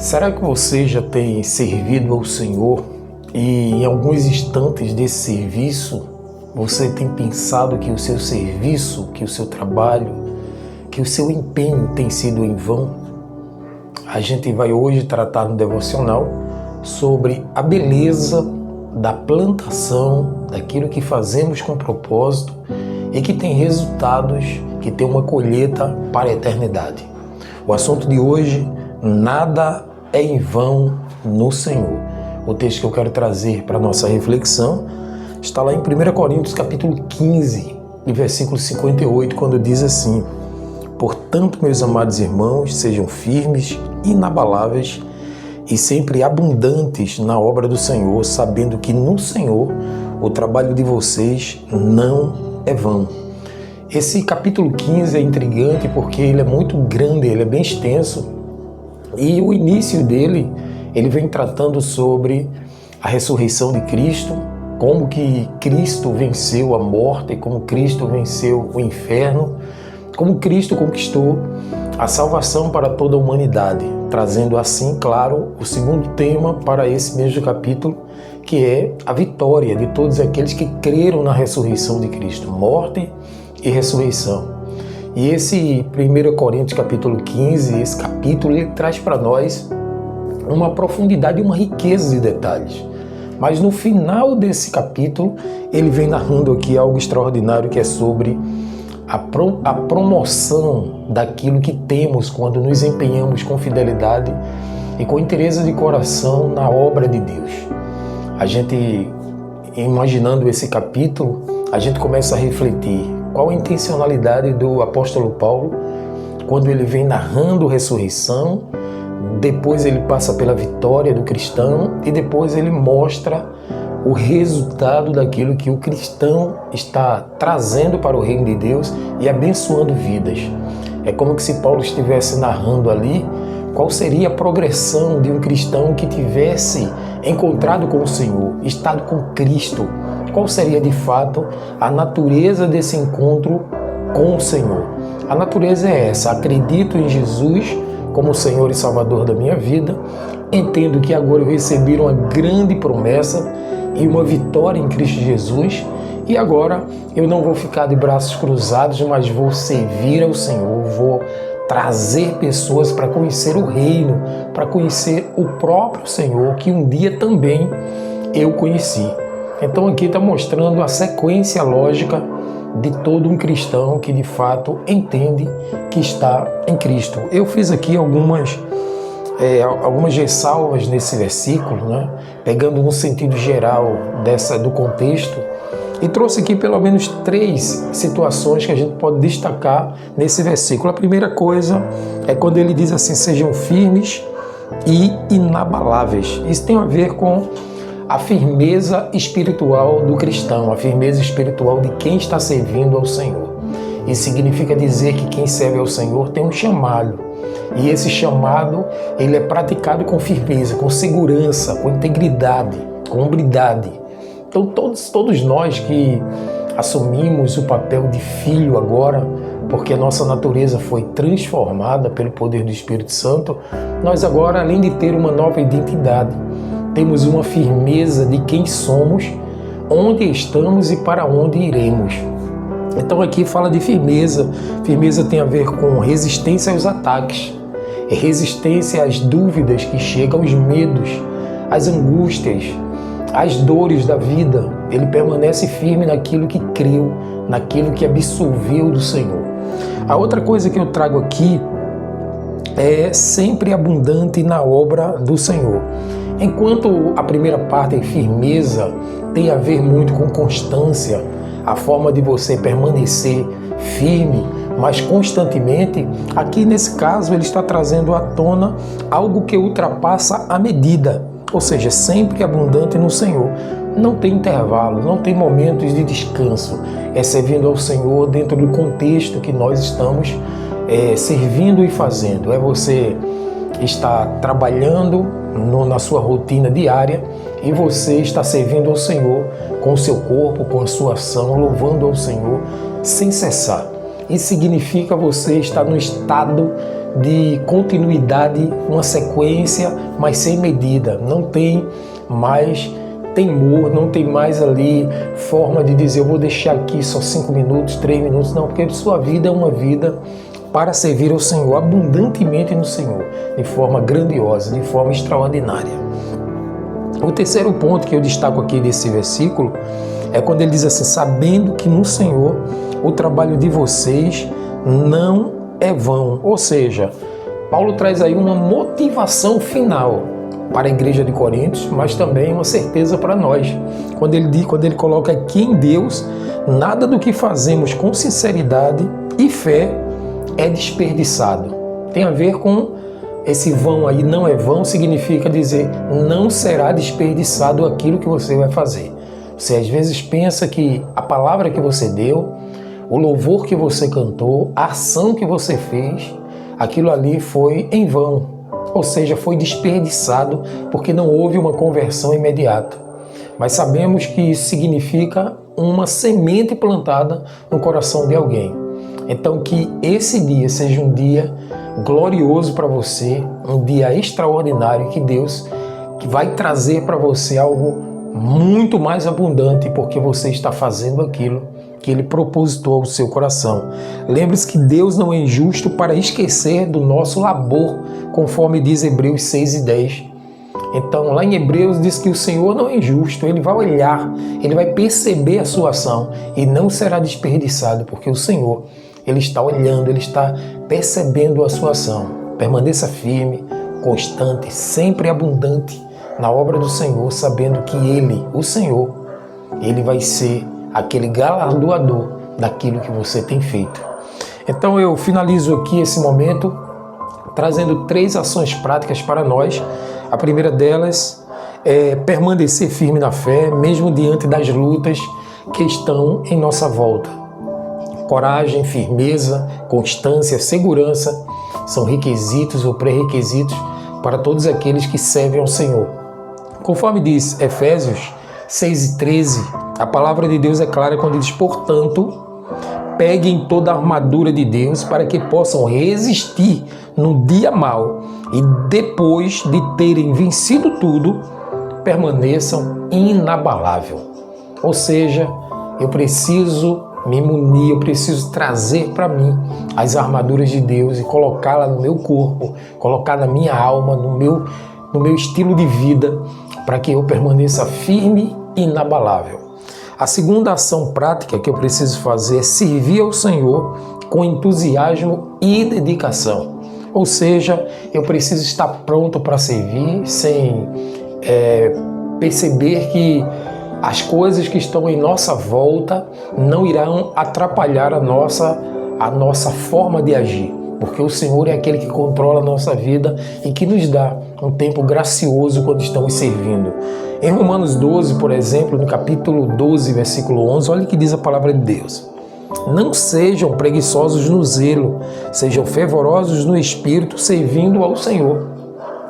Será que você já tem servido ao Senhor e em alguns instantes desse serviço você tem pensado que o seu serviço, que o seu trabalho, que o seu empenho tem sido em vão? A gente vai hoje tratar no devocional sobre a beleza da plantação, daquilo que fazemos com propósito e que tem resultados, que tem uma colheita para a eternidade. O assunto de hoje: nada é em vão no Senhor. O texto que eu quero trazer para a nossa reflexão está lá em 1 Coríntios capítulo 15, versículo 58, quando diz assim: portanto, meus amados irmãos, sejam firmes, inabaláveis e sempre abundantes na obra do Senhor, sabendo que no Senhor o trabalho de vocês não é vão. Esse capítulo 15 é intrigante porque ele é muito grande, ele é bem extenso, e o início dele, ele vem tratando sobre a ressurreição de Cristo, como que Cristo venceu a morte, como Cristo venceu o inferno, como Cristo conquistou a salvação para toda a humanidade, trazendo assim, claro, o segundo tema para esse mesmo capítulo, que é a vitória de todos aqueles que creram na ressurreição de Cristo, morte e ressurreição. E esse 1 Coríntios capítulo 15, esse capítulo, ele traz para nós uma profundidade e uma riqueza de detalhes. Mas no final desse capítulo, ele vem narrando aqui algo extraordinário, que é sobre a promoção daquilo que temos quando nos empenhamos com fidelidade e com interesse de coração na obra de Deus. A gente, imaginando esse capítulo, a gente começa a refletir qual a intencionalidade do apóstolo Paulo quando ele vem narrando a ressurreição, depois ele passa pela vitória do cristão e depois ele mostra o resultado daquilo que o cristão está trazendo para o reino de Deus e abençoando vidas. É como se Paulo estivesse narrando ali qual seria a progressão de um cristão que tivesse encontrado com o Senhor, estado com Cristo. Qual seria de fato a natureza desse encontro com o Senhor? A natureza é essa: acredito em Jesus como Senhor e Salvador da minha vida, entendo que agora eu recebi uma grande promessa e uma vitória em Cristo Jesus, e agora eu não vou ficar de braços cruzados, mas vou servir ao Senhor, vou trazer pessoas para conhecer o reino, para conhecer o próprio Senhor, que um dia também eu conheci. Então aqui está mostrando a sequência lógica de todo um cristão que de fato entende que está em Cristo. Eu fiz aqui algumas ressalvas nesse versículo, né? Pegando no sentido geral do contexto, e trouxe aqui pelo menos 3 situações que a gente pode destacar nesse versículo. A primeira coisa é quando ele diz assim: sejam firmes e inabaláveis. Isso tem a ver com a firmeza espiritual do cristão, a firmeza espiritual de quem está servindo ao Senhor. Isso significa dizer que quem serve ao Senhor tem um chamado, e esse chamado ele é praticado com firmeza, com segurança, com integridade, com hombridade. Então todos nós que assumimos o papel de filho agora, porque a nossa natureza foi transformada pelo poder do Espírito Santo, nós agora, além de ter uma nova identidade, temos uma firmeza de quem somos, onde estamos e para onde iremos. Então aqui fala de firmeza. Firmeza tem a ver com resistência aos ataques, resistência às dúvidas que chegam, aos medos, às angústias, às dores da vida. Ele permanece firme naquilo que creu, naquilo que absorveu do Senhor. A outra coisa que eu trago aqui é sempre abundante na obra do Senhor. Enquanto a primeira parte, em firmeza, tem a ver muito com constância, a forma de você permanecer firme, mas constantemente, aqui nesse caso ele está trazendo à tona algo que ultrapassa a medida, ou seja, sempre abundante no Senhor. Não tem intervalo, não tem momentos de descanso, é servindo ao Senhor dentro do contexto que nós estamos servindo e fazendo. É você estar trabalhando na sua rotina diária e você está servindo ao Senhor com o seu corpo, com a sua ação, louvando ao Senhor sem cessar. Isso significa você estar no estado de continuidade, uma sequência, mas sem medida. Não tem mais temor, não tem mais ali forma de dizer eu vou deixar aqui só 5 minutos, 3 minutos, não, porque sua vida é uma vida para servir ao Senhor, abundantemente no Senhor, de forma grandiosa, de forma extraordinária. O terceiro ponto que eu destaco aqui desse versículo é quando ele diz assim, sabendo que no Senhor o trabalho de vocês não é vão. Ou seja, Paulo traz aí uma motivação final para a igreja de Coríntios, mas também uma certeza para nós. Quando ele coloca que em Deus, nada do que fazemos com sinceridade e fé é desperdiçado. Tem a ver com esse vão aí, não é vão, significa dizer não será desperdiçado aquilo que você vai fazer. Você às vezes pensa que a palavra que você deu, o louvor que você cantou, a ação que você fez, aquilo ali foi em vão. Ou seja, foi desperdiçado porque não houve uma conversão imediata. Mas sabemos que isso significa uma semente plantada no coração de alguém. Então que esse dia seja um dia glorioso para você, um dia extraordinário que Deus vai trazer para você algo muito mais abundante porque você está fazendo aquilo que Ele propositou ao seu coração. Lembre-se que Deus não é injusto para esquecer do nosso labor, conforme diz Hebreus 6:10. Então, lá em Hebreus diz que o Senhor não é injusto, Ele vai olhar, Ele vai perceber a sua ação e não será desperdiçado, porque o Senhor, Ele está olhando, Ele está percebendo a sua ação. Permaneça firme, constante, sempre abundante na obra do Senhor, sabendo que Ele, o Senhor, Ele vai ser aquele galardoador daquilo que você tem feito. Então eu finalizo aqui esse momento trazendo 3 ações práticas para nós. A primeira delas é permanecer firme na fé, mesmo diante das lutas que estão em nossa volta. Coragem, firmeza, constância, segurança são requisitos ou pré-requisitos para todos aqueles que servem ao Senhor. Conforme diz Efésios 6:13, a palavra de Deus é clara quando diz, portanto, peguem toda a armadura de Deus para que possam resistir no dia mau e depois de terem vencido tudo, permaneçam inabalável. Ou seja, eu preciso me munir, eu preciso trazer para mim as armaduras de Deus e colocá-la no meu corpo, colocar na minha alma, no meu estilo de vida, para que eu permaneça firme e inabalável. A segunda ação prática que eu preciso fazer é servir ao Senhor com entusiasmo e dedicação. Ou seja, eu preciso estar pronto para servir sem perceber que as coisas que estão em nossa volta não irão atrapalhar a nossa forma de agir. Porque o Senhor é aquele que controla a nossa vida e que nos dá um tempo gracioso quando estamos servindo. Em Romanos 12, por exemplo, no capítulo 12, versículo 11, olha o que diz a palavra de Deus. Não sejam preguiçosos no zelo, sejam fervorosos no espírito, servindo ao Senhor.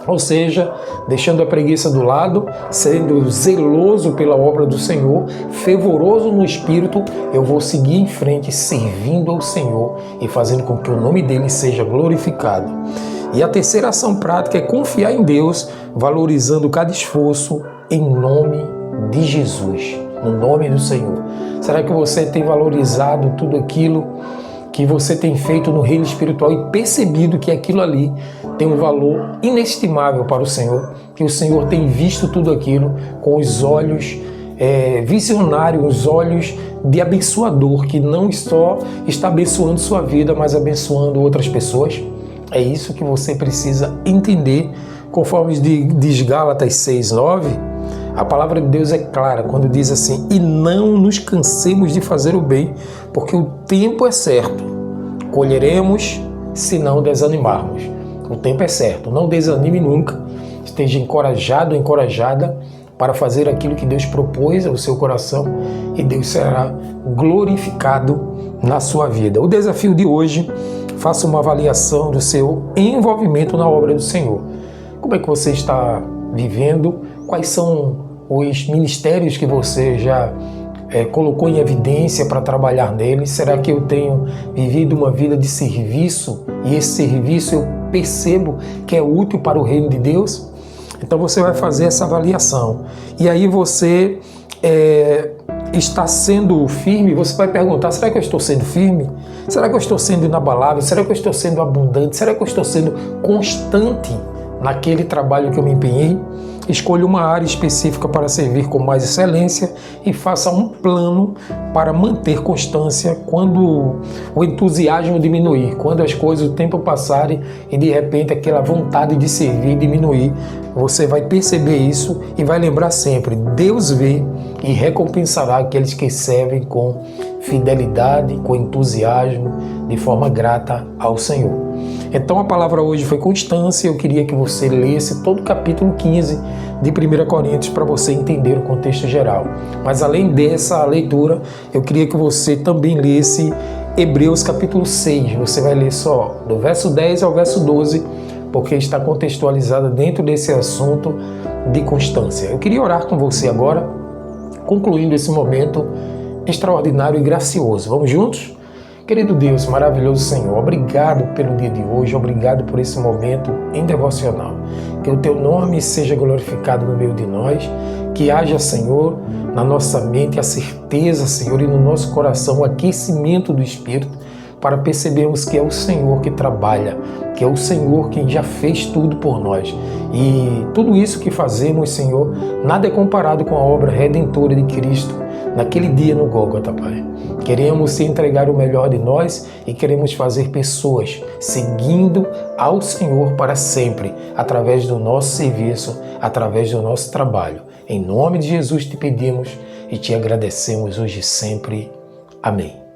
Ou seja, deixando a preguiça do lado, sendo zeloso pela obra do Senhor, fervoroso no espírito, eu vou seguir em frente servindo ao Senhor e fazendo com que o nome dele seja glorificado. E a terceira ação prática é confiar em Deus, valorizando cada esforço em nome de Jesus, no nome do Senhor. Será que você tem valorizado tudo aquilo que você tem feito no reino espiritual e percebido que aquilo ali tem um valor inestimável para o Senhor, que o Senhor tem visto tudo aquilo com os olhos visionários, os olhos de abençoador, que não só está abençoando sua vida, mas abençoando outras pessoas? É isso que você precisa entender, conforme diz Gálatas 6:9, a palavra de Deus é clara quando diz assim, e não nos cansemos de fazer o bem, porque o tempo é certo, colheremos se não desanimarmos. O tempo é certo, não desanime nunca, esteja encorajado, encorajada para fazer aquilo que Deus propôs ao seu coração e Deus será glorificado na sua vida. O desafio de hoje, faça uma avaliação do seu envolvimento na obra do Senhor. Como é que você está vivendo? Quais são os ministérios que você já colocou em evidência para trabalhar nele? Será que eu tenho vivido uma vida de serviço e esse serviço eu percebo que é útil para o reino de Deus? Então você vai fazer essa avaliação e aí você está sendo firme. Você vai perguntar: será que eu estou sendo firme? Será que eu estou sendo inabalável? Será que eu estou sendo abundante? Será que eu estou sendo constante naquele trabalho que eu me empenhei? Escolha uma área específica para servir com mais excelência e faça um plano para manter constância quando o entusiasmo diminuir, quando as coisas, o tempo passarem e de repente aquela vontade de servir diminuir. Você vai perceber isso e vai lembrar sempre: Deus vê e recompensará aqueles que servem com fidelidade, com entusiasmo, de forma grata ao Senhor. Então a palavra hoje foi constância. Eu queria que você lesse todo o capítulo 15 de 1 Coríntios para você entender o contexto geral. Mas além dessa leitura, eu queria que você também lesse Hebreus capítulo 6. Você vai ler só do verso 10 ao verso 12, porque está contextualizada dentro desse assunto de constância. Eu queria orar com você agora, concluindo esse momento extraordinário e gracioso. Vamos juntos? Querido Deus, maravilhoso Senhor, obrigado pelo dia de hoje, obrigado por esse momento em devocional. Que o Teu nome seja glorificado no meio de nós, que haja, Senhor, na nossa mente a certeza, Senhor, e no nosso coração o aquecimento do Espírito, para percebermos que é o Senhor que trabalha, que é o Senhor quem já fez tudo por nós. E tudo isso que fazemos, Senhor, nada é comparado com a obra redentora de Cristo naquele dia no Gólgota, Pai. Queremos te entregar o melhor de nós e queremos fazer pessoas seguindo ao Senhor para sempre, através do nosso serviço, através do nosso trabalho. Em nome de Jesus te pedimos e te agradecemos hoje e sempre. Amém.